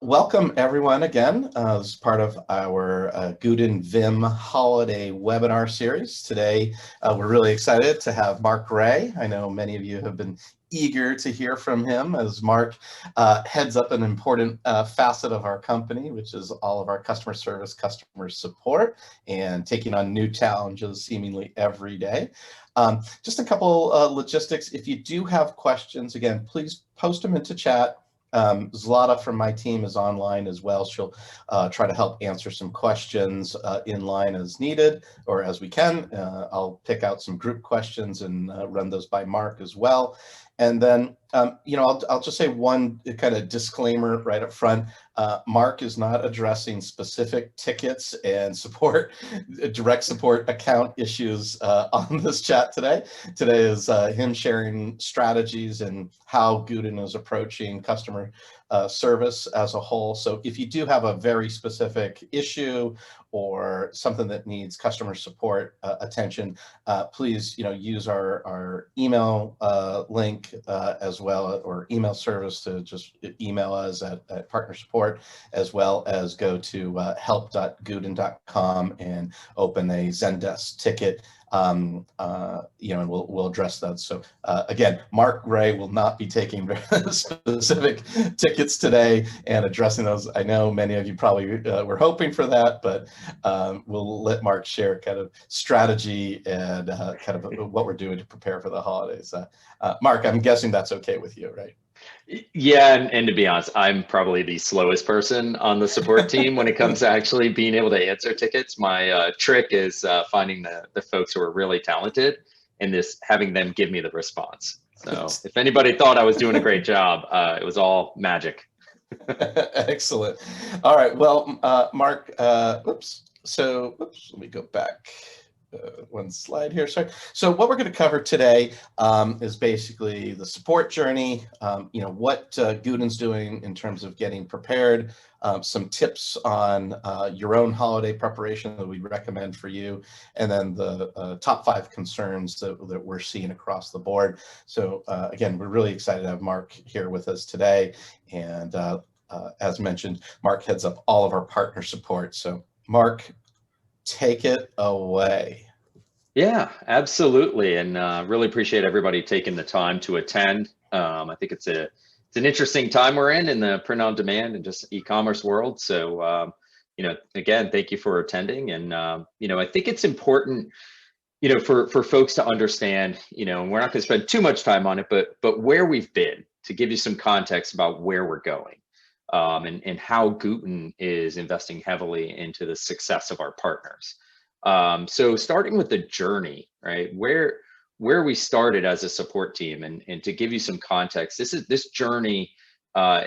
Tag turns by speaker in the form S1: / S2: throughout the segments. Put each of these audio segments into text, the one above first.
S1: Welcome everyone again as part of our Gooten Vim holiday webinar series. Today, we're really excited to have Mark Ray. I know many of you have been eager to hear from him as Mark heads up an important facet of our company, which is all of our customer service, customer support, and taking on new challenges seemingly every day. Just a couple logistics. If you do have questions, again, please post them into chat. Zlata from my team is online as well. She'll try to help answer some questions in line as needed or as we can. I'll pick out some group questions and run those by Mark as well. And then, I'll just say one kind of disclaimer right up front. Mark is not addressing specific tickets and direct support account issues on this chat today. Today is him sharing strategies and how Gooten is approaching customer service as a whole. So if you do have a very specific issue or something that needs customer support attention, please use our email link as well, or email service to just email us at partner support, as well as go to help.gooten.com and open a Zendesk ticket. And we'll address that. So again, Mark Ray will not be taking specific tickets today and addressing those. I know many of you probably were hoping for that, but we'll let Mark share kind of strategy and kind of what we're doing to prepare for the holidays. Mark, I'm guessing that's okay with you, right?
S2: Yeah, and to be honest, I'm probably the slowest person on the support team when it comes to actually being able to answer tickets. My trick is finding the folks who are really talented and having them give me the response. So if anybody thought I was doing a great job, it was all magic.
S1: Excellent. All right. Well, Mark, let me go back. One slide here, sorry. So what we're going to cover today is basically the support journey, what Gooten's doing in terms of getting prepared, some tips on your own holiday preparation that we recommend for you, and then the top 5 concerns that we're seeing across the board. So again, we're really excited to have Mark here with us today. And as mentioned, Mark heads up all of our partner support. So Mark, take it away.
S2: Yeah, absolutely. And really appreciate everybody taking the time to attend. I think it's an interesting time we're in the print on demand and just e-commerce world. So, again, thank you for attending. And, I think it's important, for folks to understand, and we're not going to spend too much time on it, but where we've been, to give you some context about where we're going. And how Gooten is investing heavily into the success of our partners. So starting with the journey, right, where we started as a support team, and to give you some context, this journey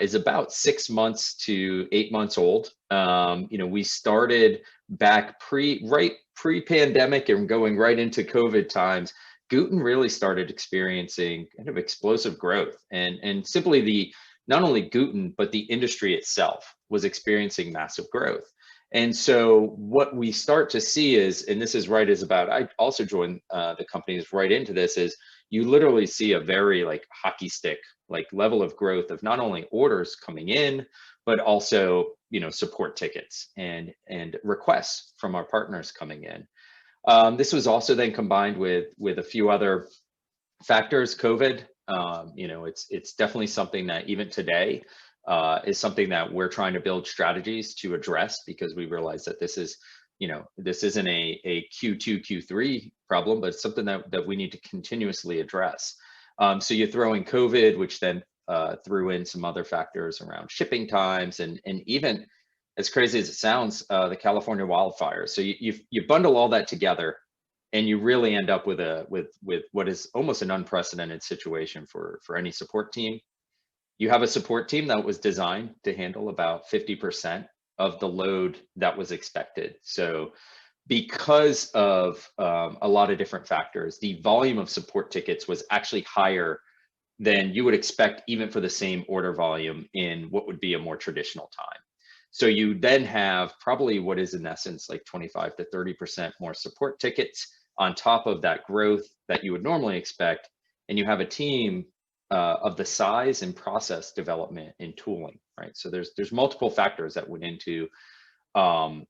S2: is about 6 months to 8 months old. We started back pre-pandemic and going right into COVID times. Gooten really started experiencing kind of explosive growth, and simply not only Gooten, but the industry itself was experiencing massive growth. And so what we start to see is, and this is I also joined the companies right into this, is you literally see a very hockey stick level of growth of not only orders coming in, but also, support tickets and requests from our partners coming in. This was also then combined with a few other factors, COVID. It's definitely something that even today is something that we're trying to build strategies to address, because we realize that this isn't a Q2, Q3 problem, but it's something that we need to continuously address. So you throw in COVID, which then threw in some other factors around shipping times, and even, as crazy as it sounds, the California wildfires. So you bundle all that together, and you really end up with what is almost an unprecedented situation for any support team. You have a support team that was designed to handle about 50% of the load that was expected. So because of a lot of different factors, the volume of support tickets was actually higher than you would expect, even for the same order volume in what would be a more traditional time. So you then have probably what is in essence 25 to 30% more support tickets on top of that growth that you would normally expect. And you have a team of the size and process development and tooling, right? So there's multiple factors that went into why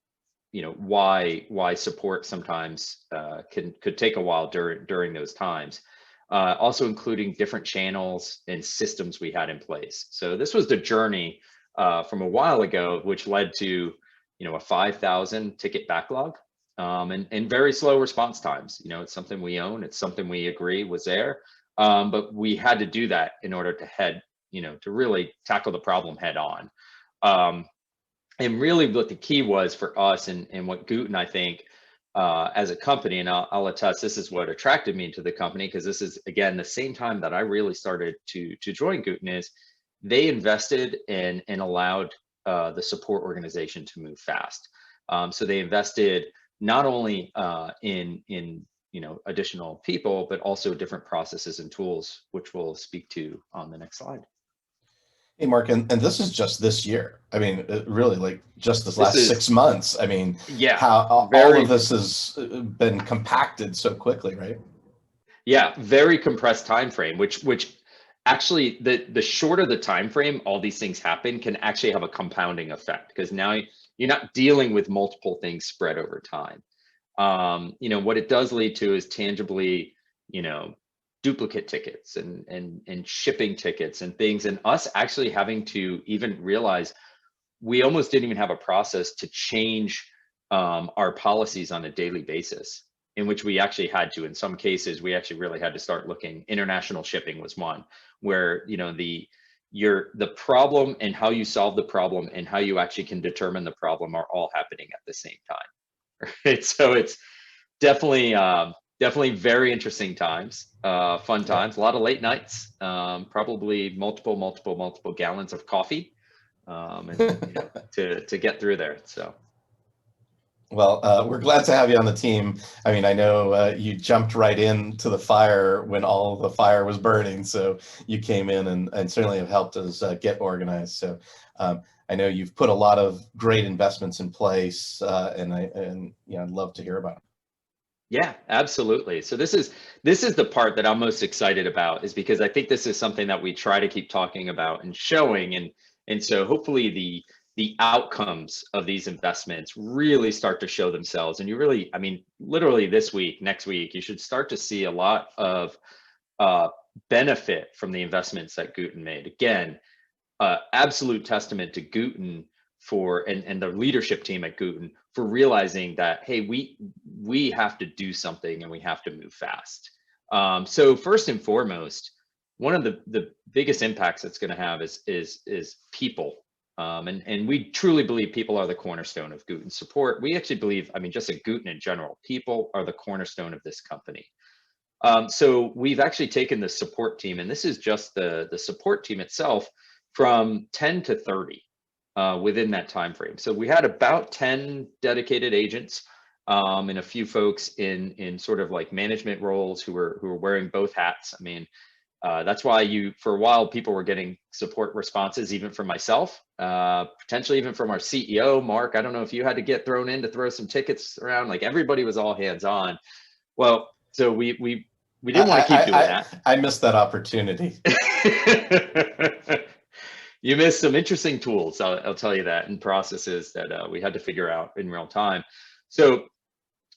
S2: support sometimes could take a while during those times. Also including different channels and systems we had in place. So this was the journey from a while ago, which led to a 5,000 ticket backlog and very slow response times. It's something we own. It's something we agree was there, but we had to do that in order to really tackle the problem head on. And really what the key was for us and what Gooten, I think, as a company, and I'll attest, this is what attracted me to the company, because this is, again, the same time that I really started to join Gooten, is they invested and allowed the support organization to move fast. So they invested not only in additional people, but also different processes and tools, which we'll speak to on the next slide.
S1: Hey, Mark, and this is just this year. I mean, really, like just this
S2: This
S1: last
S2: is,
S1: 6 months. I mean,
S2: yeah,
S1: how all
S2: very,
S1: of this has been compacted so quickly, right?
S2: yeah, very compressed time frame, which actually the shorter the time frame all these things happen can actually have a compounding effect, because now you're not dealing with multiple things spread over time. What it does lead to is tangibly, duplicate tickets and shipping tickets and things, and us actually having to even realize we almost didn't even have a process to change our policies on a daily basis, in which we actually had to, in some cases, we actually really had to start looking. International shipping was one where, the problem and how you solve the problem and how you actually can determine the problem are all happening at the same time. Right? So it's definitely very interesting times, fun
S1: Yeah.
S2: times, a lot of late nights, probably multiple gallons of coffee, and to get through there. So
S1: Well, we're glad to have you on the team. I mean, I know you jumped right into the fire when all the fire was burning, so you came in and certainly have helped us get organized. So I know you've put a lot of great investments in place, and I'd love to hear about it.
S2: yeah, absolutely. So this is the part that I'm most excited about, is because I think this is something that we try to keep talking about and showing, and so hopefully the outcomes of these investments really start to show themselves. And you really, I mean, literally this week, next week, you should start to see a lot of benefit from the investments that Gooten made. Again, absolute testament to Gooten and the leadership team at Gooten for realizing that, hey, we have to do something and we have to move fast. So first and foremost, one of the biggest impacts it's going to have is people. And we truly believe people are the cornerstone of Gooten support. We actually believe, I mean, just at Gooten in general, people are the cornerstone of this company. So we've actually taken the support team, and this is just the support team itself, from 10 to 30 within that time frame. So we had about 10 dedicated agents, and a few folks in sort of like management roles who were wearing both hats. I mean, that's why for a while, people were getting support responses, even from myself, potentially even from our CEO, Mark. I don't know if you had to get thrown in to throw some tickets around. Like, everybody was all hands on. Well, so we didn't want to keep doing that.
S1: I missed that opportunity.
S2: You missed some interesting tools, I'll tell you that, and processes that we had to figure out in real time. So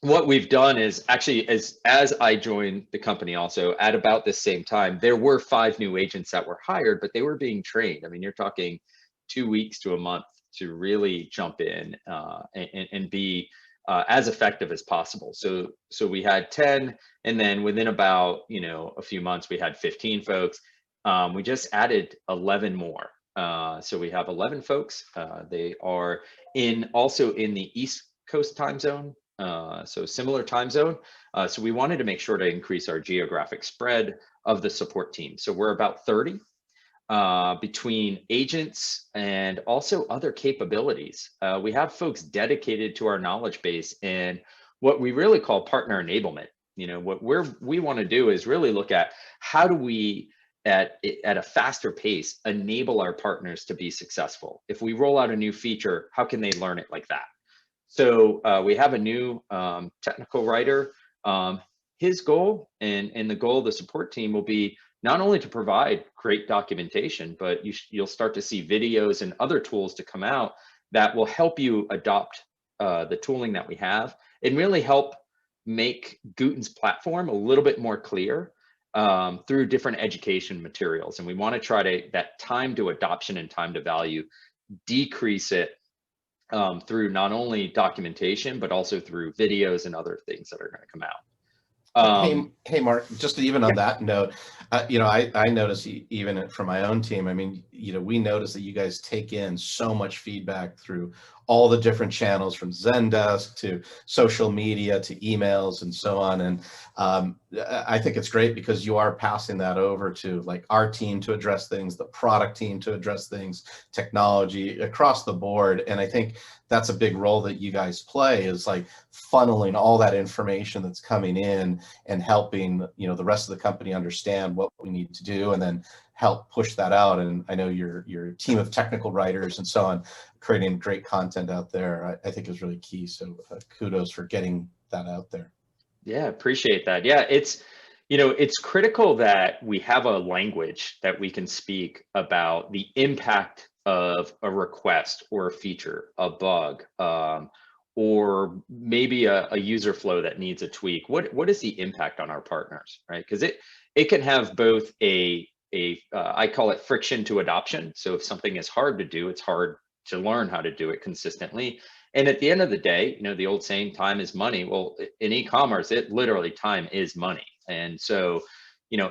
S2: what we've done is actually, as I joined the company also at about the same time, there were 5 new agents that were hired, but they were being trained. I mean, you're talking 2 weeks to a month to really jump in and be as effective as possible. So we had 10, and then within about a few months, we had 15 folks. We just added 11 more. So we have 11 folks. They are also in the East Coast time zone. So similar time zone. So we wanted to make sure to increase our geographic spread of the support team. So we're about 30 between agents and also other capabilities. We have folks dedicated to our knowledge base and what we really call partner enablement. What we want to do is really look at how do we at a faster pace enable our partners to be successful. If we roll out a new feature, how can they learn it like that? So we have a new technical writer. His goal and the goal of the support team will be not only to provide great documentation, but you'll start to see videos and other tools to come out that will help you adopt the tooling that we have and really help make Gooten's platform a little bit more clear through different education materials. And we want to try to, that time to adoption and time to value, decrease it through not only documentation, but also through videos and other things that are going to come out.
S1: Hey, Mark, just even on that note, I notice even from my own team, I mean, we notice that you guys take in so much feedback through all the different channels, from Zendesk to social media to emails and so on. And I think it's great because you are passing that over to like our team to address things, the product team to address things, technology across the board. And I think that's a big role that you guys play, is like funneling all that information that's coming in and helping, the rest of the company understand what we need to do and then help push that out. And I know your team of technical writers and so on, creating great content out there, I think is really key. So kudos for getting that out there.
S2: Yeah, appreciate that. Yeah, it's critical that we have a language that we can speak about the impact of a request or a feature, a bug, or maybe a user flow that needs a tweak. What is the impact on our partners, right? Because it can have both I call it friction to adoption. So if something is hard to do, it's hard to learn how to do it consistently. And at the end of the day, the old saying, time is money. Well, in e-commerce, it literally, time is money. And so,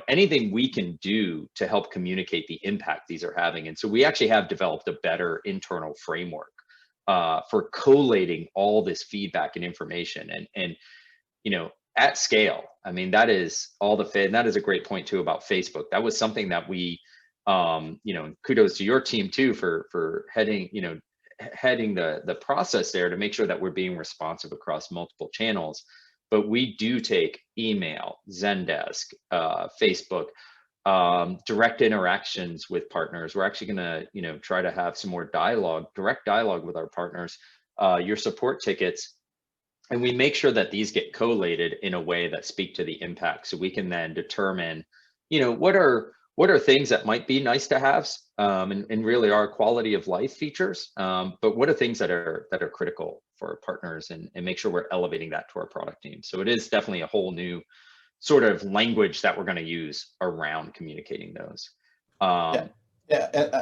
S2: anything we can do to help communicate the impact these are having. And so we actually have developed a better internal framework for collating all this feedback and information and at scale. I mean, that is all and that is a great point too about Facebook. That was something that we, kudos to your team too for heading the process there to make sure that we're being responsive across multiple channels. But we do take email, Zendesk, Facebook, direct interactions with partners. We're actually going to, try to have some more direct dialogue with our partners, your support tickets. And we make sure that these get collated in a way that speak to the impact. So we can then determine, what are things that might be nice to haves, and really are quality of life features, but what are things that are critical for our partners, and make sure we're elevating that to our product team. So it is definitely a whole new sort of language that we're going to use around communicating those.
S1: Yeah.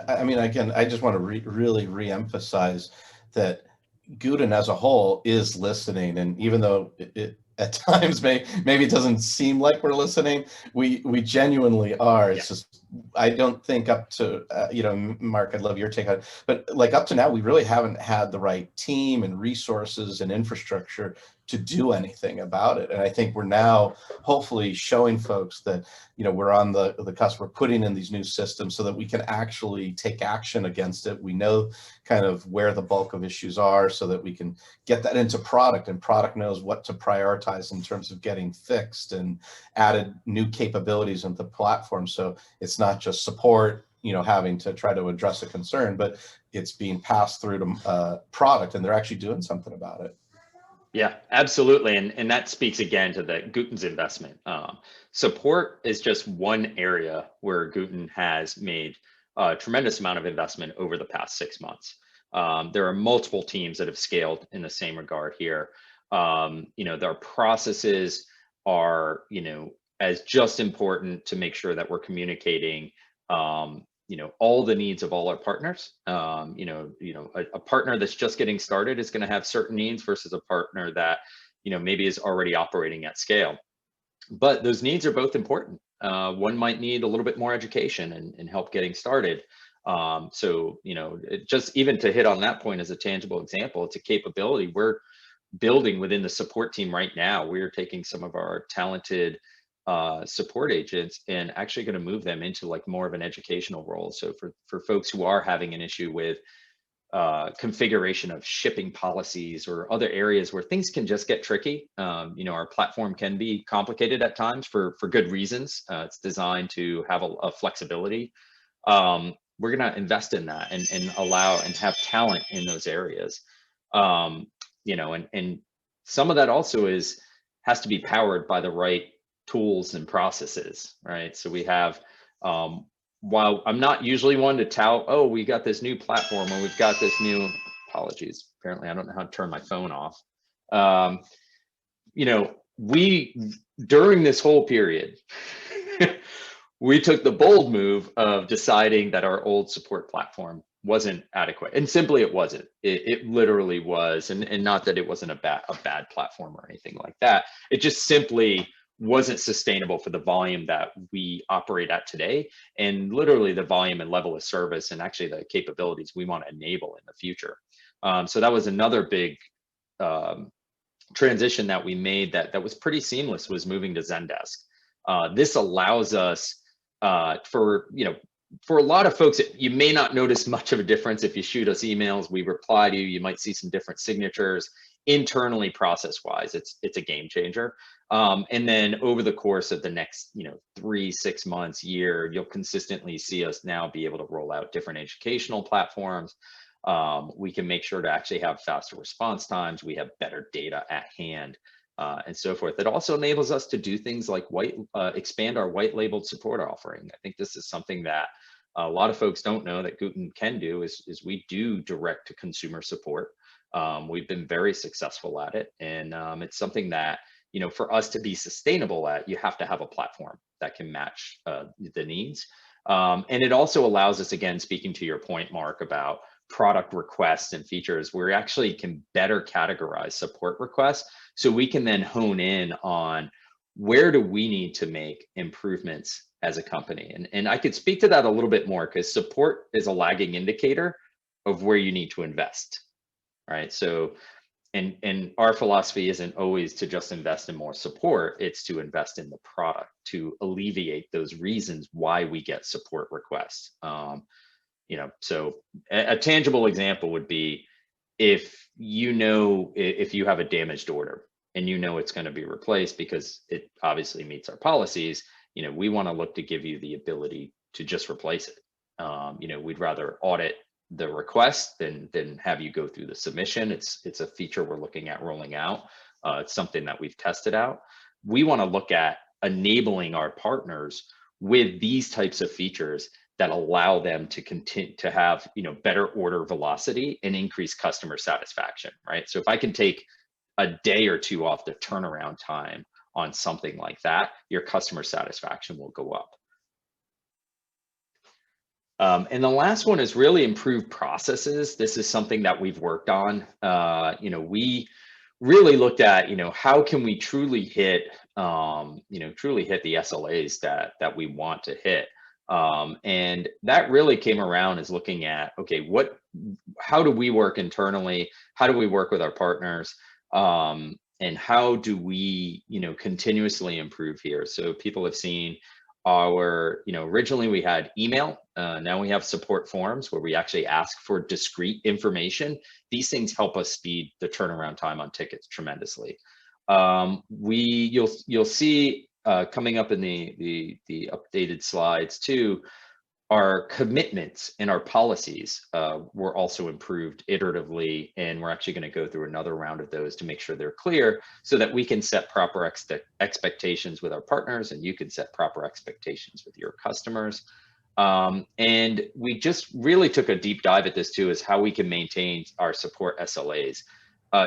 S1: I mean, again, I just want to really reemphasize that Gooten as a whole is listening, and even though it at times maybe it doesn't seem like we're listening, we genuinely are. It's just, I don't think up to Mark, I'd love your take on it, but like up to now, we really haven't had the right team and resources and infrastructure to do anything about it. And I think we're now hopefully showing folks that we're on the cusp. We're putting in these new systems so that we can actually take action against it. We know kind of where the bulk of issues are, so that we can get that into product, and product knows what to prioritize in terms of getting fixed, and added new capabilities into the platform. So it's not just support, having to try to address a concern, but it's being passed through to product, and they're actually doing something about it.
S2: Yeah, absolutely. And that speaks again to the Gooten's investment. Support is just one area where Gooten has made a tremendous amount of investment over the past 6 months. There are multiple teams that have scaled in the same regard here. Their processes are, as just important to make sure that we're communicating, all the needs of all our partners. A partner that's just getting started is going to have certain needs versus a partner that, maybe is already operating at scale. But those needs are both important. One might need a little bit more education and help getting started. So, just even to hit on that point as a tangible example, it's a capability we're building within the support team right now. We're taking some of our talented support agents and actually going to move them into like more of an educational role. So for folks who are having an issue with configuration of shipping policies or other areas where things can just get tricky, our platform can be complicated at times for good reasons. It's designed to have a flexibility. We're going to invest in that and allow and have talent in those areas. And some of that also has to be powered by the right tools and processes, right? So we have While I'm not usually one to tout, oh, we got this new platform or we've got this new, apologies, apparently I don't know how to turn my phone off. You know, during this whole period, we took the bold move of deciding that our old support platform wasn't adequate, and simply it wasn't. It literally was, and not that it wasn't a bad platform or anything like that. It just simply wasn't sustainable for the volume that we operate at today, and literally the volume and level of service, and actually the capabilities we want to enable in the future. So that was another big transition that we made that was pretty seamless, was moving to Zendesk. This allows us for a lot of folks, you may not notice much of a difference if you shoot us emails, we reply to you, you might see some different signatures. Internally, process-wise, it's a game changer. And then over the course of the next 3, 6 months, year, you'll consistently see us now be able to roll out different educational platforms. We can make sure to actually have faster response times. We have better data at hand. And so forth. It also enables us to do things like expand our white labeled support offering. I think this is something that a lot of folks don't know that Gooten can do, is we do direct to consumer support. We've been very successful at it. And it's something that, for us to be sustainable at, you have to have a platform that can match the needs. And it also allows us, again, speaking to your point, Mark, about product requests and features, we actually can better categorize support requests, so we can then hone in on where do we need to make improvements as a company. And I could speak to that a little bit more, because support is a lagging indicator of where you need to invest, right? So, and our philosophy isn't always to just invest in more support, it's to invest in the product to alleviate those reasons why we get support requests. So a tangible example would be, if you have a damaged order and it's going to be replaced because it obviously meets our policies, we want to look to give you the ability to just replace it. We'd rather audit the request than have you go through the submission. It's a feature we're looking at rolling out. It's something that we've tested out. We want to look at enabling our partners with these types of features that allow them to continue to have better order velocity and increase customer satisfaction, right? So if I can take a day or two off the turnaround time on something like that, your customer satisfaction will go up. And the last one is really improved processes. This is something that we've worked on. We really looked at how can we truly hit the SLAs that we want to hit. And that really came around as looking at, okay, how do we work internally? How do we work with our partners? And how do we, continuously improve here? So people have seen originally we had email, now we have support forms where we actually ask for discrete information. These things help us speed the turnaround time on tickets tremendously. You'll see coming up in the updated slides too, our commitments and our policies were also improved iteratively, and we're actually going to go through another round of those to make sure they're clear, so that we can set proper expectations with our partners, and you can set proper expectations with your customers. And we just really took a deep dive at this too, is how we can maintain our support SLAs.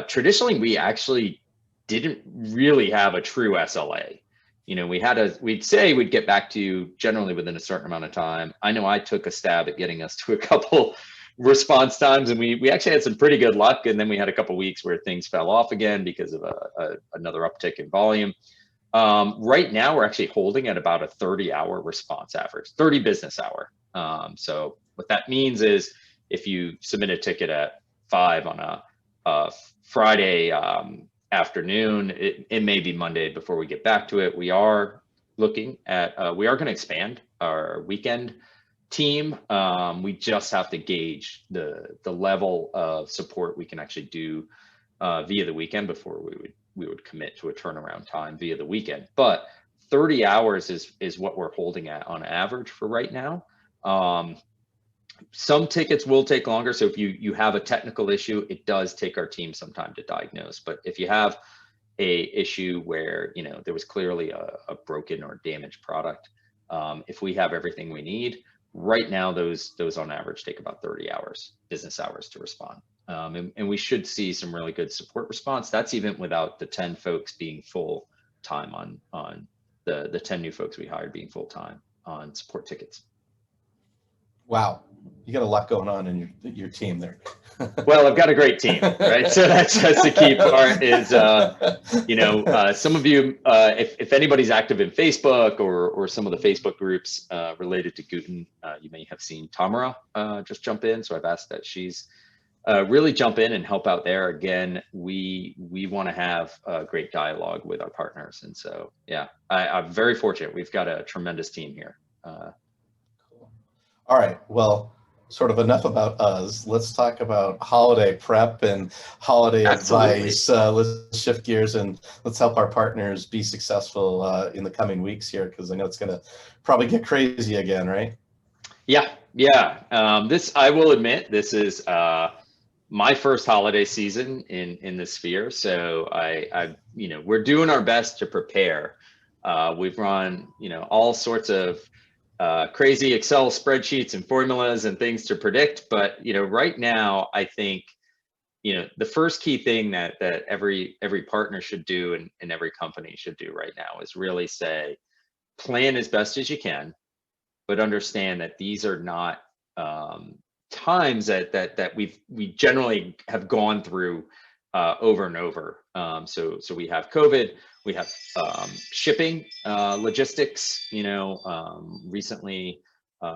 S2: Traditionally, we actually didn't really have a true SLA. We'd say we'd get back to you generally within a certain amount of time. I know I took a stab at getting us to a couple response times, and we actually had some pretty good luck. And then we had a couple weeks where things fell off again because of another uptick in volume. Right now, we're actually holding at about a 30-hour response average, 30 business hour. So what that means is, if you submit a ticket at 5 on a Friday afternoon, it may be Monday before we get back to it. We are looking at, we are going to expand our weekend team. We just have to gauge the level of support we can actually do via the weekend before we would commit to a turnaround time via the weekend. But 30 hours is what we're holding at on average for right now. Some tickets will take longer. So if you have a technical issue, it does take our team some time to diagnose. But if you have a issue where there was clearly a broken or damaged product, If we have everything we need, right now, those on average take about 30 hours, business hours to respond. And we should see some really good support response. That's even without the 10 folks being full time on the 10 new folks we hired being full time on support tickets.
S1: Wow, you got a lot going on in your team there.
S2: Well, I've got a great team, right? So that's the key part is, some of you, if anybody's active in Facebook or some of the Facebook groups related to Gooten, you may have seen Tamara just jump in. So I've asked that she's really jump in and help out there. Again, we want to have a great dialogue with our partners. And so, yeah, I'm very fortunate. We've got a tremendous team here.
S1: Cool. All right, well, sort of enough about us. Let's talk about holiday prep and holiday advice. Let's shift gears and let's help our partners be successful in the coming weeks here, because I know it's going to probably get crazy again, right?
S2: Yeah. I will admit, this is my first holiday season in the sphere. So we're doing our best to prepare. We've run, all sorts of crazy Excel spreadsheets and formulas and things to predict. But, right now, I think, the first key thing that every partner should do and every company should do right now is really say, plan as best as you can, but understand that these are not times that we generally have gone through over and over. So we have COVID, we have shipping, logistics. Recently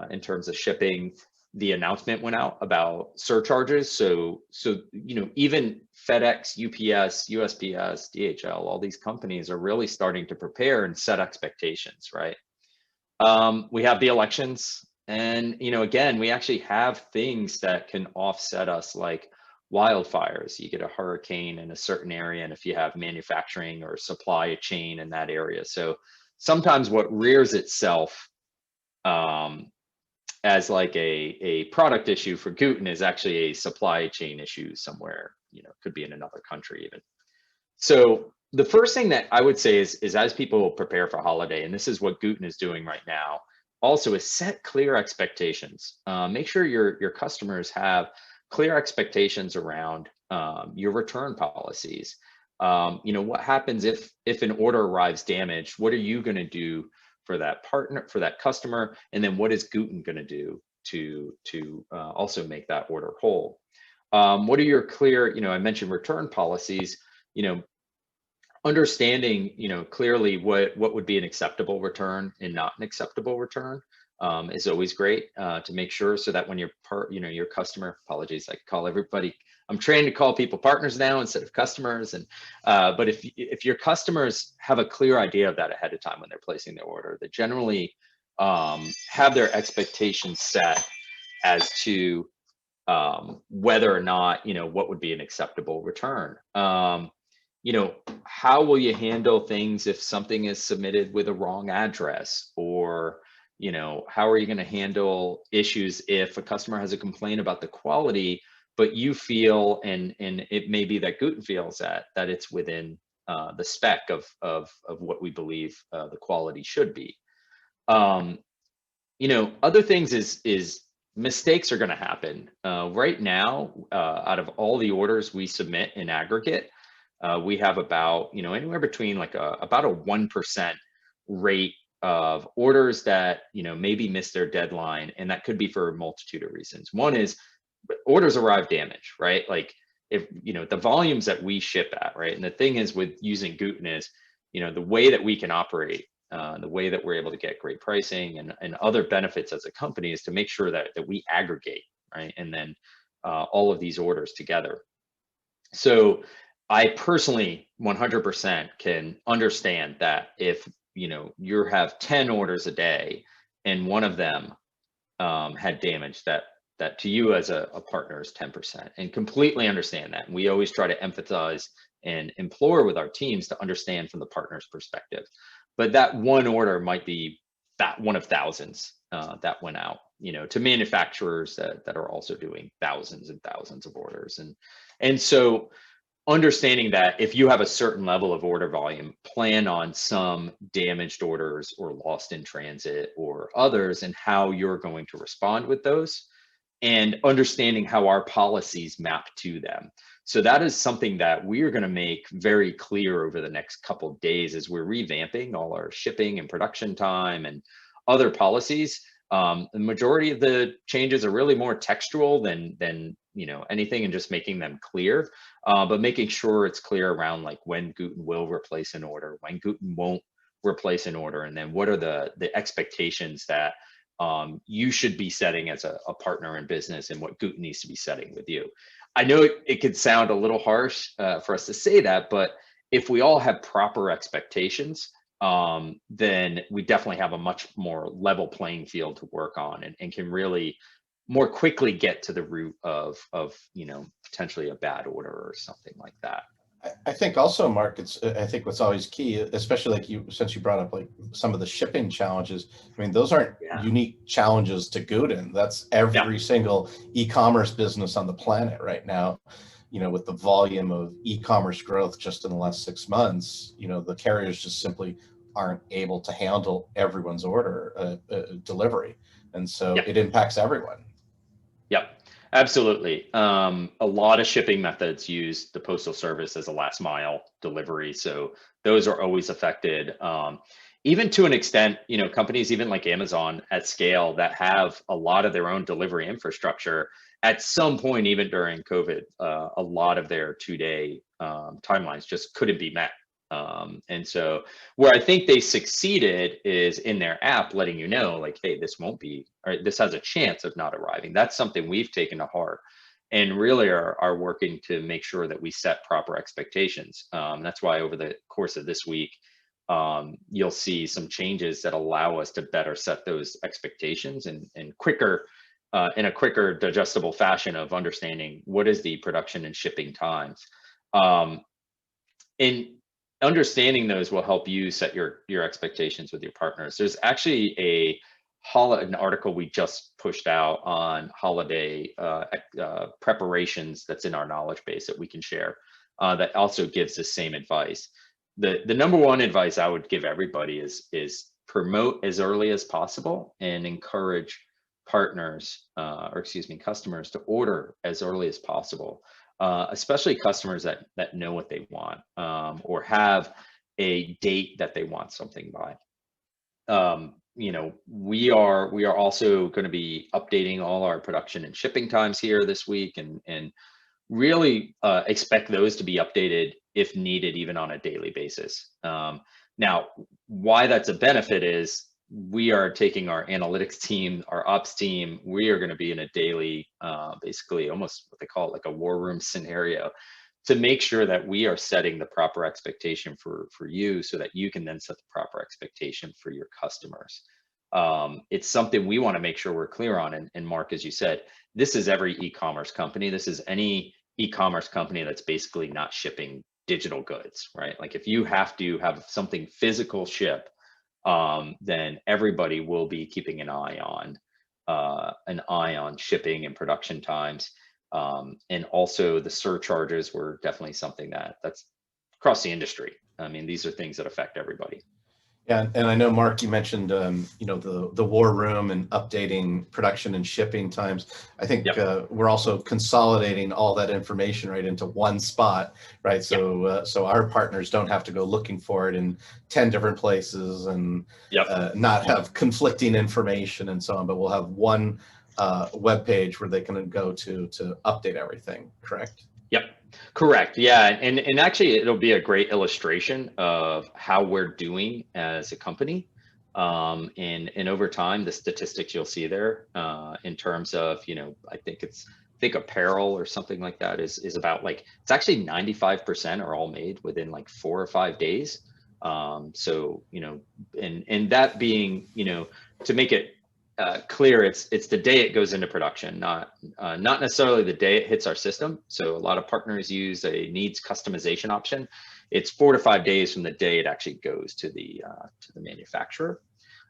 S2: in terms of shipping, the announcement went out about surcharges. So even FedEx, UPS, USPS, DHL, all these companies are really starting to prepare and set expectations, right? We have the elections, and again, we actually have things that can offset us, like wildfires. You get a hurricane in a certain area, and if you have manufacturing or supply chain in that area, so sometimes what rears itself as like a product issue for Gooten is actually a supply chain issue somewhere. Could be in another country even. So the first thing that I would say is as people prepare for holiday, and this is what Gooten is doing right now, also is set clear expectations. Make sure your customers have clear expectations around your return policies. What happens if an order arrives damaged? What are you going to do for that partner, for that customer? And then what is Gooten going to do to also make that order whole? What are your clear, I mentioned return policies, understanding, clearly what would be an acceptable return and not an acceptable return is always great to make sure, so that when your customer, apologies, I call everybody, I'm trained to call people partners now instead of customers. And but if your customers have a clear idea of that ahead of time when they're placing their order, they generally have their expectations set as to whether or not, what would be an acceptable return. How will you handle things if something is submitted with a wrong address? Or, how are you going to handle issues if a customer has a complaint about the quality, but you feel, and it may be that Gooten feels that it's within the spec of what we believe the quality should be. Other things is mistakes are going to happen. Right now, out of all the orders we submit in aggregate, we have about, anywhere between like about a 1% rate of orders that, maybe miss their deadline. And that could be for a multitude of reasons. One is orders arrive damaged, right? Like if, the volumes that we ship at, right? And the thing is with using Gooten is, the way that we can operate, the way that we're able to get great pricing and other benefits as a company is to make sure that we aggregate, right? And then all of these orders together. So I personally 100% can understand that if you have 10 orders a day and one of them had damage, that to you as a partner is 10%, and completely understand that. And we always try to emphasize and implore with our teams to understand from the partner's perspective. But that one order might be that one of thousands that went out, to manufacturers that are also doing thousands and thousands of orders. And so understanding that if you have a certain level of order volume, plan on some damaged orders or lost in transit or others, and how you're going to respond with those, and understanding how our policies map to them. So that is something that we are going to make very clear over the next couple of days as we're revamping all our shipping and production time and other policies. The majority of the changes are really more textual than anything, and just making them clear, but making sure it's clear around like when Gooten will replace an order, when Gooten won't replace an order, and then what are the expectations that you should be setting as a partner in business, and what Gooten needs to be setting with you. I know it could sound a little harsh for us to say that, but if we all have proper expectations, then we definitely have a much more level playing field to work on, and can really more quickly get to the root of potentially a bad order or something like that.
S1: I think also, Mark, I think what's always key, especially like since you brought up like some of the shipping challenges. I mean, those aren't unique challenges to Gooten. That's every single e-commerce business on the planet right now. With the volume of e-commerce growth just in the last 6 months, the carriers just simply aren't able to handle everyone's order delivery. And so it impacts everyone.
S2: Yep, absolutely. A lot of shipping methods use the postal service as a last mile delivery. So those are always affected. Even to an extent, companies even like Amazon at scale that have a lot of their own delivery infrastructure, at some point, even during COVID, a lot of their 2-day timelines just couldn't be met. And so where I think they succeeded is in their app letting you know, like, hey, this won't be, or this has a chance of not arriving. That's something we've taken to heart, and really are working to make sure that we set proper expectations. That's why over the course of this week, you'll see some changes that allow us to better set those expectations and quicker, in a quicker digestible fashion of understanding what is the production and shipping times. And understanding those will help you set your expectations with your partners. There's actually an article we just pushed out on holiday preparations that's in our knowledge base that we can share, that also gives the same advice. The number one advice I would give everybody is promote as early as possible and encourage partners, customers to order as early as possible. Especially customers that know what they want, or have a date that they want something by. We are also going to be updating all our production and shipping times here this week, and really expect those to be updated if needed, even on a daily basis. Now, why that's a benefit is we are taking our analytics team, our ops team, we are going to be in a daily, basically almost what they call like a war room scenario, to make sure that we are setting the proper expectation for you, so that you can then set the proper expectation for your customers. It's something we want to make sure we're clear on. And Mark, as you said, this is every e-commerce company. This is any e-commerce company that's basically not shipping digital goods, right? Like if you have to have something physical ship, then everybody will be keeping an eye on shipping and production times, and also the surcharges were definitely something that's across the industry. I mean, these are things that affect everybody.
S1: Yeah, and I know, Mark, you mentioned the war room and updating production and shipping times. I think we're also consolidating all that information right into one spot, right? So so our partners don't have to go looking for it in 10 different places and not have conflicting information and so on. But we'll have one web page where they can go to update everything. Correct?
S2: Yep. Correct. Yeah. And actually it'll be a great illustration of how we're doing as a company. And over time, the statistics you'll see there, in terms of, I think apparel or something like that is about like, it's actually 95% are all made within like 4 or 5 days. So, and that being, to make it clear, it's the day it goes into production, not necessarily the day it hits our system. So a lot of partners use a needs customization option. It's 4 to 5 days from the day it actually goes to the manufacturer.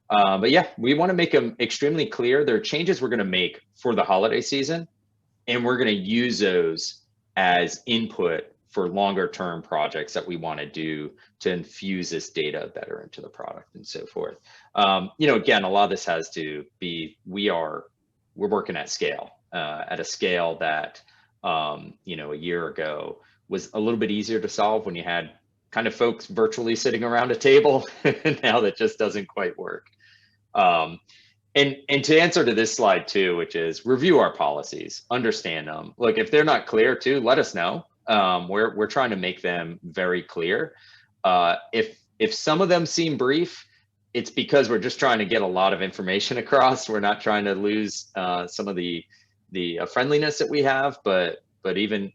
S2: But yeah, we want to make them extremely clear. There are changes we're going to make for the holiday season, and we're going to use those as input for longer term projects that we want to do to infuse this data better into the product and so forth. Again, a lot of this has to be, we're working at scale, at a scale that, a year ago was a little bit easier to solve when you had kind of folks virtually sitting around a table. Now that just doesn't quite work. And to answer to this slide too, which is review our policies, understand them. Look, if they're not clear too, let us know. We're trying to make them very clear. If some of them seem brief, it's because we're just trying to get a lot of information across. We're not trying to lose some of the friendliness that we have, but even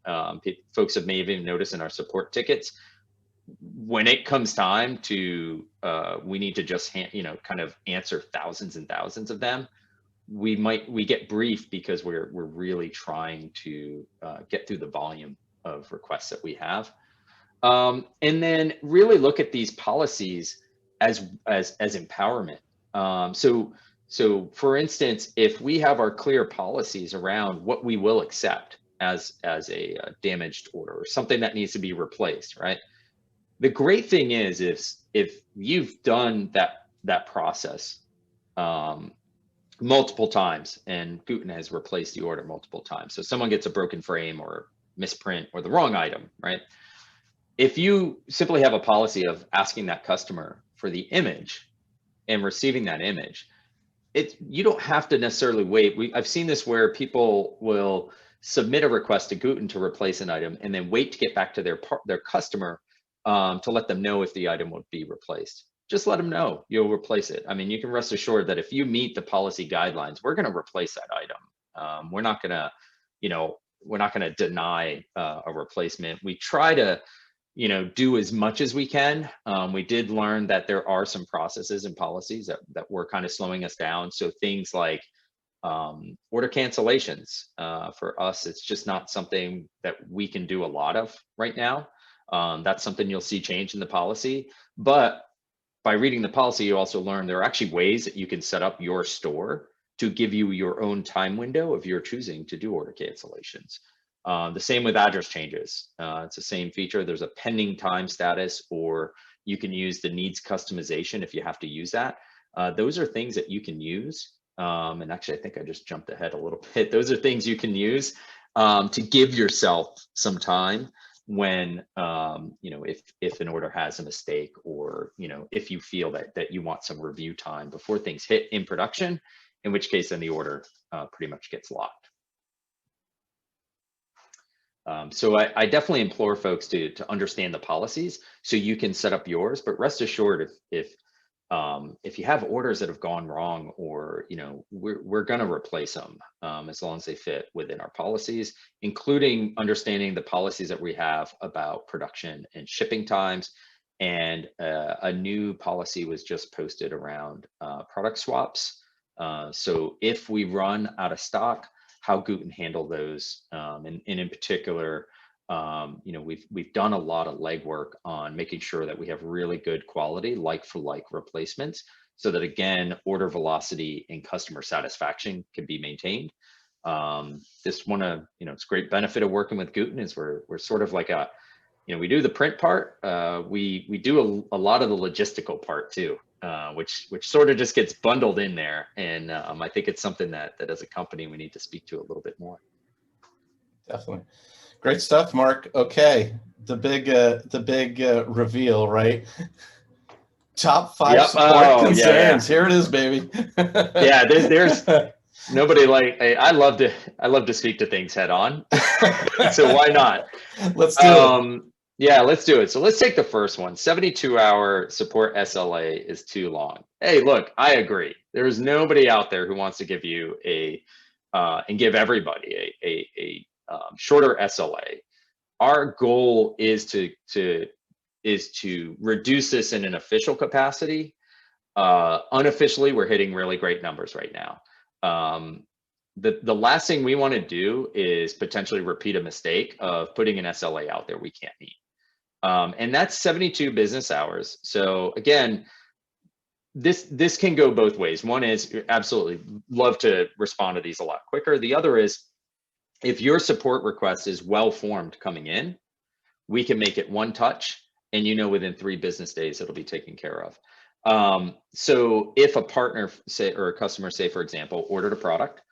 S2: folks have maybe even noticed in our support tickets, when it comes time to we need to just kind of answer thousands and thousands of them, we get brief because we're really trying to get through the volume of requests that we have, and then really look at these policies as empowerment. So for instance, if we have our clear policies around what we will accept as a damaged order or something that needs to be replaced, right? The great thing is if you've done that process multiple times, and Gooten has replaced the order multiple times. So someone gets a broken frame or misprint or the wrong item, right? If you simply have a policy of asking that customer for the image and receiving that image, you don't have to necessarily wait. I've seen this where people will submit a request to Gooten to replace an item and then wait to get back to their customer to let them know if the item would be replaced. Just let them know you'll replace it. I mean, you can rest assured that if you meet the policy guidelines, we're going to replace that item. We're not going to deny a replacement. We try to, do as much as we can. We did learn that there are some processes and policies that were kind of slowing us down. So things like order cancellations, for us, it's just not something that we can do a lot of right now. That's something you'll see change in the policy. But by reading the policy, you also learn there are actually ways that you can set up your store to give you your own time window if you're choosing to do order cancellations. The same with address changes. It's the same feature. There's a pending time status, or you can use the needs customization if you have to use that. Those are things that you can use. And actually, I think I just jumped ahead a little bit. Those are things you can use to give yourself some time when, if an order has a mistake, or, if you feel that you want some review time before things hit in production, in which case then the order pretty much gets locked. So I definitely implore folks to understand the policies so you can set up yours, but rest assured if you have orders that have gone wrong, or, we're going to replace them as long as they fit within our policies, including understanding the policies that we have about production and shipping times. And a new policy was just posted around product swaps. So if we run out of stock, how Gooten handle those, and in particular, we've done a lot of legwork on making sure that we have really good quality like for like replacements, so that again, order velocity and customer satisfaction can be maintained. This one of, it's a great benefit of working with Gooten is we're sort of like we do the print part, we do a lot of the logistical part too, which sort of just gets bundled in there. And I think it's something that as a company we need to speak to a little bit more.
S1: Definitely. Great stuff, Mark. Okay, the big reveal, right? Top 5 support concerns. Yeah. Here it is, baby.
S2: Yeah, there's nobody like I love to speak to things head on. So why not?
S1: Let's do it.
S2: Yeah, let's do it. So let's take the first one. 72-hour support SLA is too long. Hey, look, I agree. There is nobody out there who wants to give you and give everybody a shorter SLA. Our goal is to reduce this in an official capacity. Unofficially, we're hitting really great numbers right now. The last thing we want to do is potentially repeat a mistake of putting an SLA out there we can't meet. And that's 72 business hours. So again, this can go both ways. One is absolutely love to respond to these a lot quicker. The other is if your support request is well formed coming in, we can make it one touch, and within 3 business days it'll be taken care of. So if a partner say, or a customer say, for example, ordered a product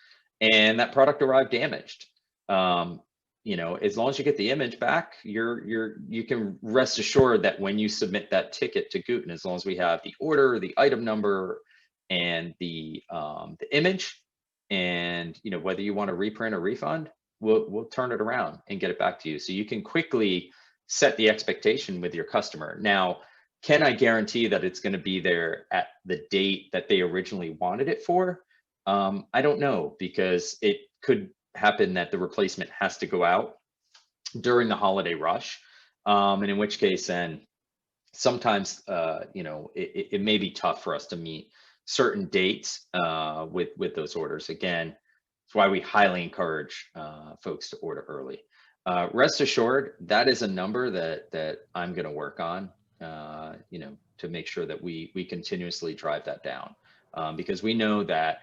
S2: and that product arrived damaged, as long as you get the image back, you can rest assured that when you submit that ticket to Gooten, as long as we have the order, the item number, and the image, and whether you want to reprint or refund, we'll turn it around and get it back to you. So you can quickly set the expectation with your customer. Now, can I guarantee that it's going to be there at the date that they originally wanted it for? I don't know, because it could happen that the replacement has to go out during the holiday rush, and in which case, then sometimes it may be tough for us to meet certain dates with those orders. Again, that's why we highly encourage folks to order early. Rest assured, that is a number that I'm going to work on, to make sure that we continuously drive that down, because we know that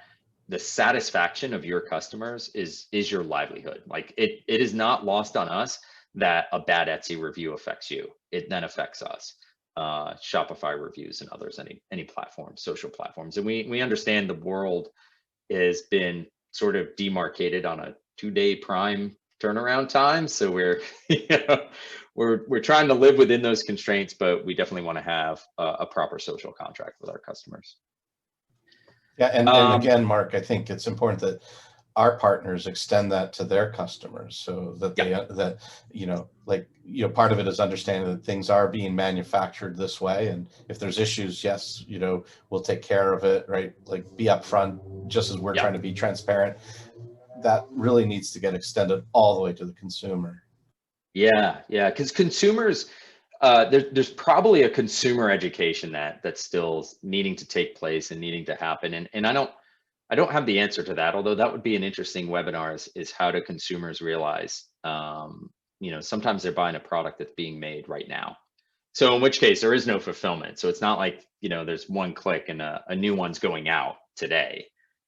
S2: the satisfaction of your customers is your livelihood. Like it is not lost on us that a bad Etsy review affects you. It then affects us. Shopify reviews and others, any platform, social platforms. And we understand the world has been sort of demarcated on a 2-day prime turnaround time. So we're we're trying to live within those constraints, but we definitely want to have a proper social contract with our customers.
S1: Yeah, and again, Mark, I think it's important that our partners extend that to their customers, so that they part of it is understanding that things are being manufactured this way, and if there's issues, yes, we'll take care of it, right? Like, be upfront, just as we're trying to be transparent. That really needs to get extended all the way to the consumer.
S2: Yeah, because consumers, there's probably a consumer education that's still needing to take place and needing to happen, and I don't have the answer to that, although that would be an interesting webinar, is how do consumers realize, sometimes they're buying a product that's being made right now. So in which case there is no fulfillment. So it's not like, there's one click and a new one's going out today,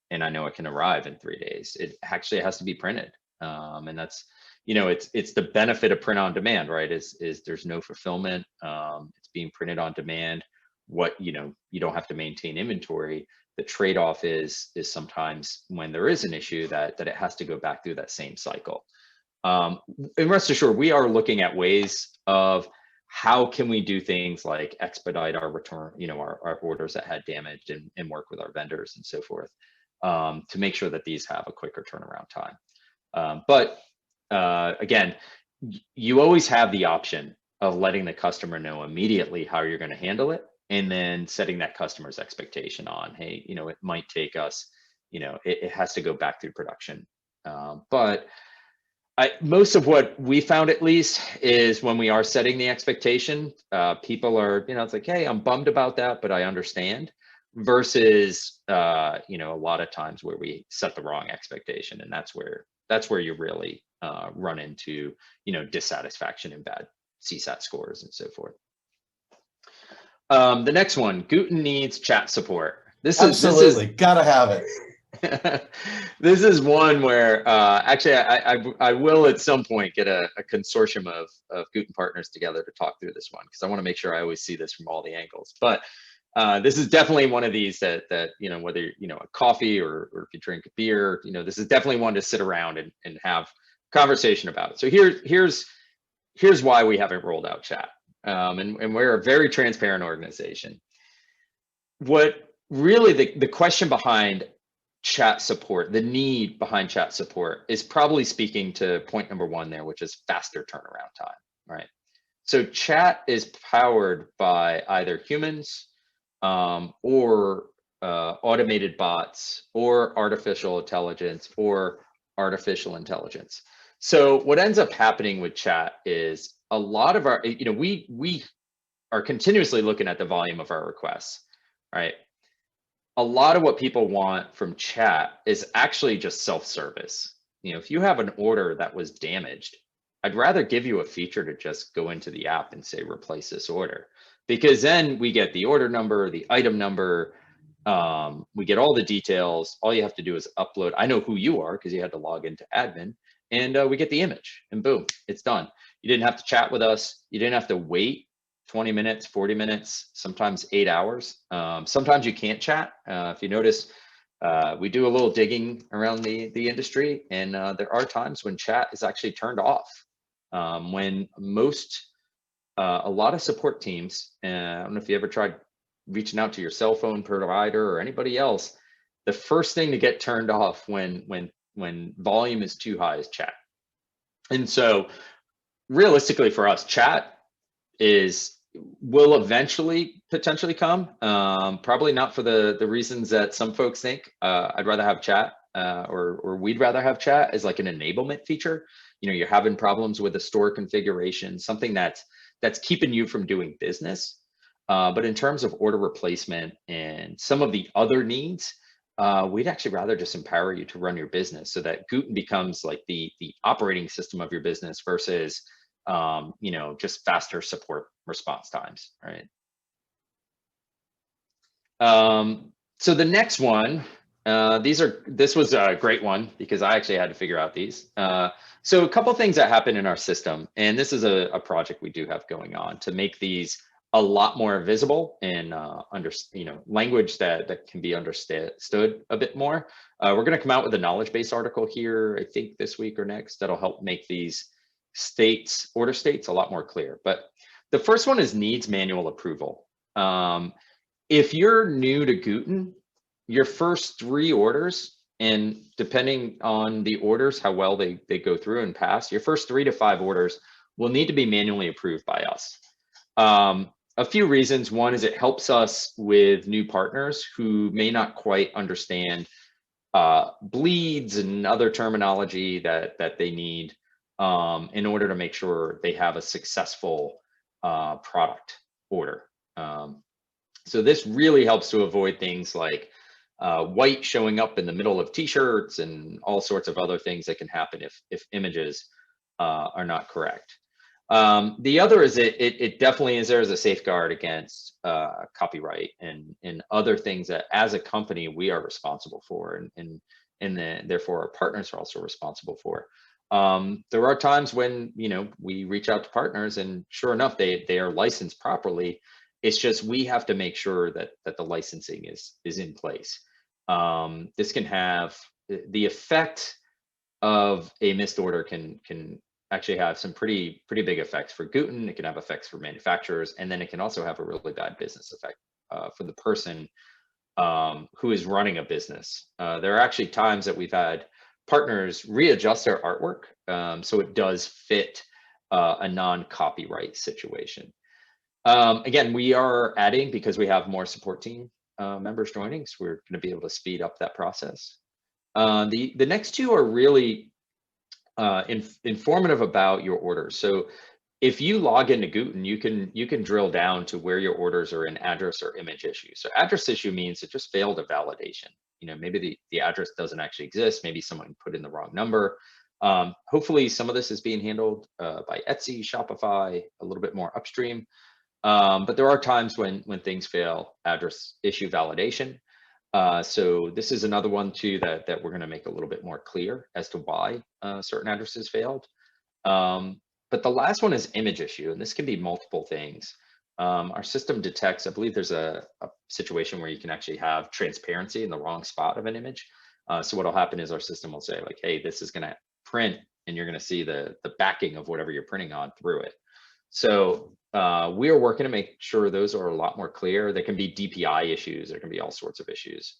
S2: and I know it can arrive in 3 days. It actually has to be printed. And that's, it's the benefit of print on demand, right? Is there's no fulfillment. It's being printed on demand. What, you don't have to maintain inventory. The trade-off is sometimes when there is an issue that it has to go back through that same cycle. And rest assured, we are looking at ways of how can we do things like expedite our return, our orders that had damaged, and work with our vendors and so forth, to make sure that these have a quicker turnaround time. But again, you always have the option of letting the customer know immediately how you're going to handle it, and then setting that customer's expectation on, hey, it might take us, it has to go back through production. But most of what we found, at least, is when we are setting the expectation, people are, it's like, hey, I'm bummed about that, but I understand, versus, a lot of times where we set the wrong expectation, and that's where you really run into, dissatisfaction and bad CSAT scores and so forth. The next one, Gooten needs chat support.
S1: Absolutely gotta have it.
S2: This is one where actually I will at some point get a consortium of Gooten partners together to talk through this one, because I want to make sure I always see this from all the angles. But this is definitely one of these that whether a coffee or if you drink a beer, this is definitely one to sit around and have conversation about it. So here's why we haven't rolled out chat. And we're a very transparent organization. What really the question behind chat support, the need behind chat support, is probably speaking to point number one there, which is faster turnaround time, right? So chat is powered by either humans or automated bots, or artificial intelligence, or artificial intelligence. So what ends up happening with chat is a lot of our, we are continuously looking at the volume of our requests, right? A lot of what people want from chat is actually just self-service. If you have an order that was damaged, I'd rather give you a feature to just go into the app and say, replace this order, because then we get the order number, the item number, we get all the details. All you have to do is upload. I know who you are because you had to log into admin, and we get the image, and boom, it's done. You didn't have to chat with us. You didn't have to wait 20 minutes, 40 minutes, sometimes 8 hours. Sometimes you can't chat. If you notice, we do a little digging around the industry, and there are times when chat is actually turned off. When a lot of support teams, I don't know if you ever tried reaching out to your cell phone provider or anybody else, the first thing to get turned off when volume is too high is chat. And so realistically for us, chat will eventually potentially come. Probably not for the reasons that some folks think. I'd rather have chat, or we'd rather have chat as like an enablement feature. You're having problems with a store configuration, something that's keeping you from doing business. But in terms of order replacement and some of the other needs, we'd actually rather just empower you to run your business so that Gooten becomes like the operating system of your business versus just faster support response times, right? So the next one, this was a great one because I actually had to figure out these. So a couple things that happen in our system, and this is a project we do have going on to make these a lot more visible and language that can be understood a bit more. We're going to come out with a knowledge base article here, I think this week or next, that'll help make these order states a lot more clear. But the first one is needs manual approval. If you're new to Gooten, your first 3 orders, and depending on the orders, how well they go through and pass, your first 3 to 5 orders will need to be manually approved by us. A few reasons. One is it helps us with new partners who may not quite understand bleeds and other terminology that they need in order to make sure they have a successful product order. So this really helps to avoid things like white showing up in the middle of t-shirts and all sorts of other things that can happen if images are not correct. The other is it definitely is there as a safeguard against copyright and other things that as a company we are responsible for, and therefore our partners are also responsible for. There are times when we reach out to partners and sure enough they are licensed properly. It's just we have to make sure that the licensing is in place. This can have the effect of a missed order can actually have some pretty big effects for Gooten. It can have effects for manufacturers, and then it can also have a really bad business effect for the person who is running a business. There are actually times that we've had partners readjust their artwork so it does fit a non-copyright situation. Again, we are adding because we have more support team members joining, so we're going to be able to speed up that process. The next 2 are really informative about your orders. So if you log into Gooten, you can drill down to where your orders are in address or image issue. So address issue means it just failed a validation. Maybe the address doesn't actually exist. Maybe someone put in the wrong number. Hopefully some of this is being handled by Etsy, Shopify, a little bit more upstream. But there are times when things fail address issue validation. So this is another one too that we're going to make a little bit more clear as to why certain addresses failed. But the last one is image issue, and this can be multiple things. Our system detects, I believe there's a situation where you can actually have transparency in the wrong spot of an image. So what'll happen is our system will say like, hey, this is going to print and you're going to see the backing of whatever you're printing on through it. So we are working to make sure those are a lot more clear. There can be DPI issues. There can be all sorts of issues.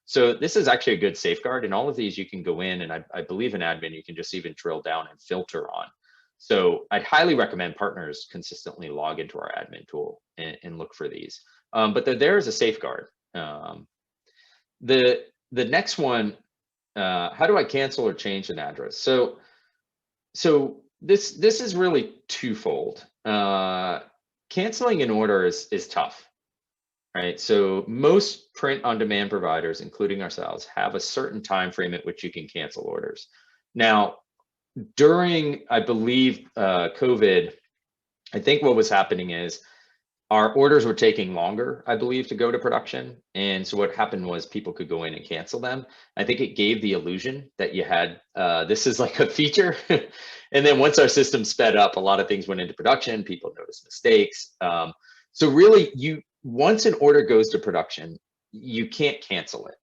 S2: So this is actually a good safeguard, and all of these you can go in, and I believe in admin, you can just even drill down and filter on. So I'd highly recommend partners consistently log into our admin tool and look for these. But there is a safeguard. The next one, how do I cancel or change an address? So this is really twofold. Canceling an order is tough, right? So most print-on-demand providers, including ourselves, have a certain time frame at which you can cancel orders. Now, during, I believe, COVID, I think what was happening is our orders were taking longer, I believe, to go to production. And so what happened was people could go in and cancel them. I think it gave the illusion that you had, this is like a feature. And then once our system sped up, a lot of things went into production, people noticed mistakes. So really, once an order goes to production, you can't cancel it.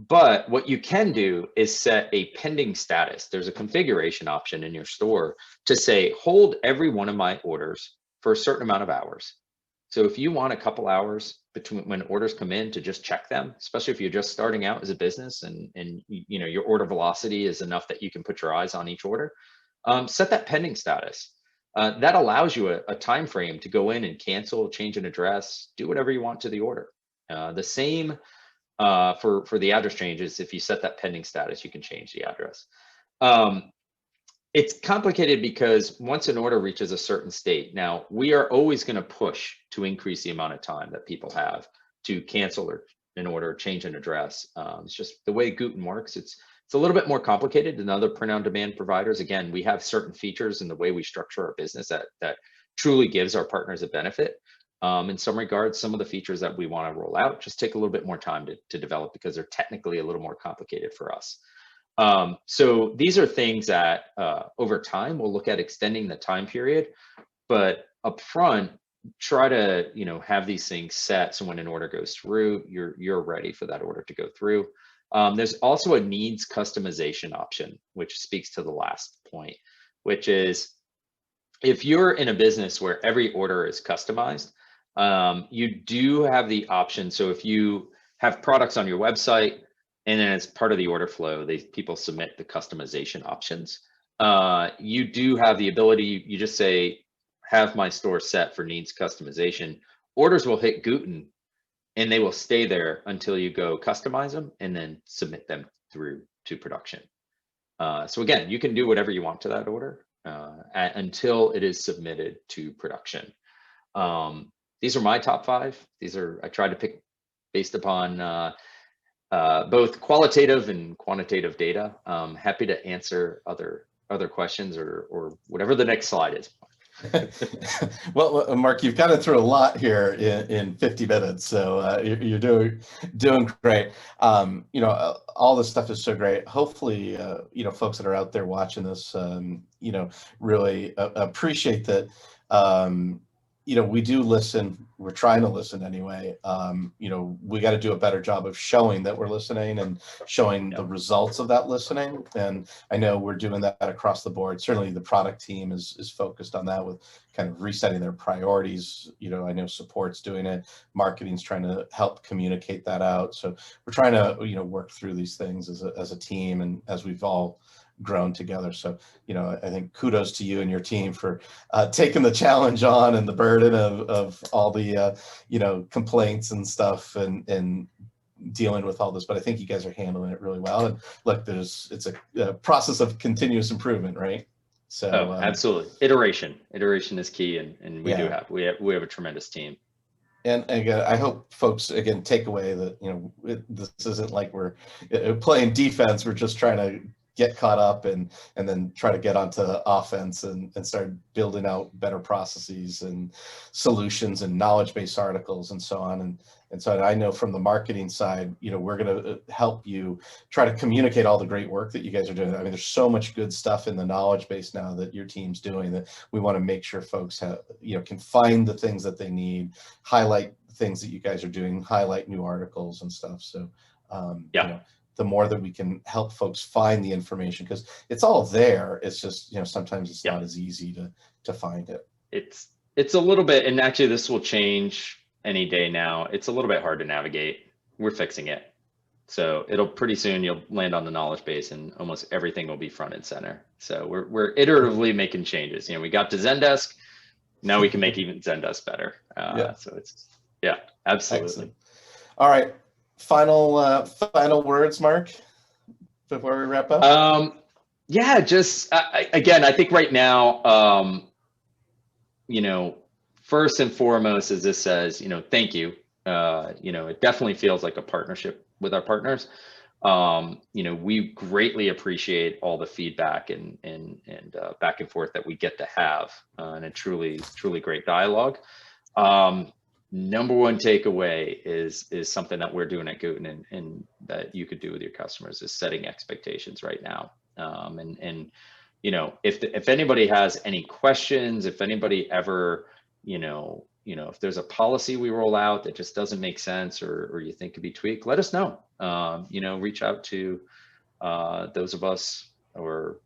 S2: But what you can do is set a pending status. There's a configuration option in your store to say, hold every one of my orders for a certain amount of hours. So if you want a couple hours between when orders come in to just check them, especially if you're just starting out as a business and you know your order velocity is enough that you can put your eyes on each order, set that pending status. That allows you a time frame to go in and cancel, change an address, do whatever you want to the order. The same for the address changes. If you set that pending status, you can change the address. It's complicated because once an order reaches a certain state, now we are always going to push to increase the amount of time that people have to cancel or an order, change an address. It's just the way Gooten works. It's a little bit more complicated than other print-on-demand providers. Again, we have certain features in the way we structure our business that truly gives our partners a benefit. In some regards, some of the features that we want to roll out just take a little bit more time to develop because they're technically a little more complicated for us. So these are things that over time we'll look at extending the time period, but upfront try to have these things set so when an order goes through, you're ready for that order to go through. There's also a needs customization option, which speaks to the last point, which is if you're in a business where every order is customized, you do have the option. So if you have products on your website, and then as part of the order flow, people submit the customization options. You do have the ability, you just say, have my store set for needs customization. Orders will hit Gooten and they will stay there until you go customize them and then submit them through to production. So again, you can do whatever you want to that order until it is submitted to production. These are my top 5. I tried to pick based upon both qualitative and quantitative data. Happy to answer other questions or whatever the next slide is.
S1: Well, Mark, you've gotten through a lot here in 50 minutes, so you're doing great. All this stuff is so great. Hopefully, folks that are out there watching this, really appreciate that. We do listen. We're trying to listen anyway. We got to do a better job of showing that we're listening and showing the results of that listening. And I know we're doing that across the board. Certainly the product team is focused on that with kind of resetting their priorities. I know support's doing it. Marketing's trying to help communicate that out. So we're trying to, work through these things as a team and as we've all grown together. So, I think kudos to you and your team for taking the challenge on and the burden of all the, complaints and stuff and dealing with all this. But I think you guys are handling it really well. And look, it's a process of continuous improvement, right? So
S2: absolutely. Iteration is key. And we have a tremendous team.
S1: And again, I hope folks again take away that, this isn't like we're playing defense. We're just trying to get caught up and then try to get onto offense and start building out better processes and solutions and knowledge-based articles and so on. And so I know from the marketing side, we're going to help you try to communicate all the great work that you guys are doing. I mean, there's so much good stuff in the knowledge base now that your team's doing that we want to make sure folks have, can find the things that they need, highlight things that you guys are doing, highlight new articles and stuff. So, the more that we can help folks find the information, because it's all there. It's just, sometimes it's not as easy to find it.
S2: It's a little bit, and actually this will change any day now. It's a little bit hard to navigate. We're fixing it. So pretty soon you'll land on the knowledge base and almost everything will be front and center. So we're iteratively making changes. We got to Zendesk. Now we can make even Zendesk better. So it's, absolutely.
S1: Excellent. All right. Final words, Mark, before we wrap up?
S2: Again, I think right now, first and foremost, as this says, thank you. It definitely feels like a partnership with our partners. We greatly appreciate all the feedback and back and forth that we get to have, and a truly great dialogue. Number one takeaway is something that we're doing at Gooten and that you could do with your customers is setting expectations right now. And you know, if anybody has any questions, if anybody ever, if there's a policy we roll out that just doesn't make sense or you think could be tweaked, let us know. Reach out to those of us, or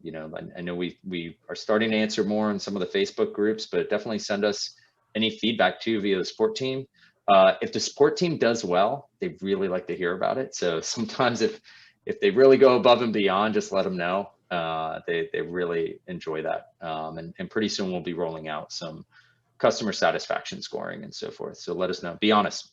S2: I know we are starting to answer more in some of the Facebook groups, but definitely send us any feedback too via the support team. If the support team does well, they really like to hear about it. So sometimes if they really go above and beyond, just let them know. They really enjoy that. And pretty soon we'll be rolling out some customer satisfaction scoring and so forth. So let us know. Be honest,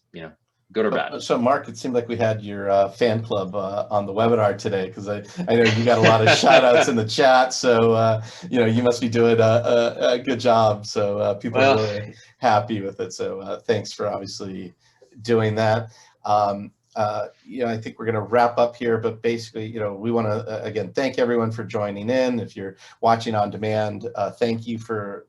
S2: good or bad.
S1: So Mark, it seemed like we had your fan club on the webinar today, because I know you got a lot of shout outs in the chat. So, you must be doing a good job. So people are really happy with it. So thanks for obviously doing that. I think we're going to wrap up here, but basically, we want to, again, thank everyone for joining in. If you're watching on demand, thank you for,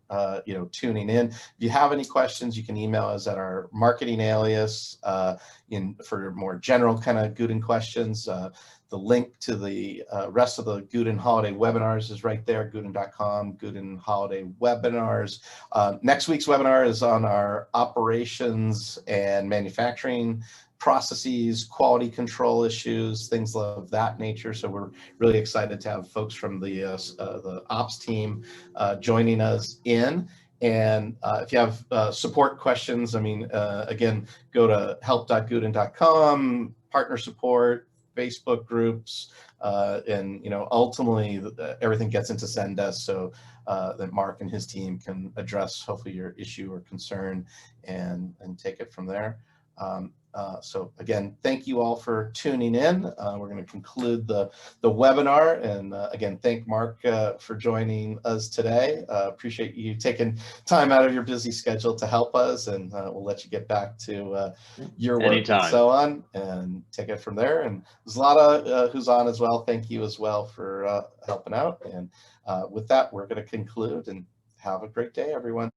S1: tuning in. If you have any questions, you can email us at our marketing alias for more general kind of Gooten questions. The link to the rest of the Gooten holiday webinars is right there, gooten.com, Gooten holiday webinars. Next week's webinar is on our operations and manufacturing processes, quality control issues, things of that nature. So we're really excited to have folks from the ops team joining us in. And if you have support questions, again, go to help.gooten.com, partner support, Facebook groups, and ultimately everything gets into Zendesk, so that Mark and his team can address hopefully your issue or concern and take it from there. So again, thank you all for tuning in. We're going to conclude the webinar, and again, thank Mark for joining us today. Appreciate you taking time out of your busy schedule to help us, and we'll let you get back to your work and so on, and take it from there. And Zlata, who's on as well, thank you as well for helping out. And with that, we're going to conclude, and have a great day, everyone.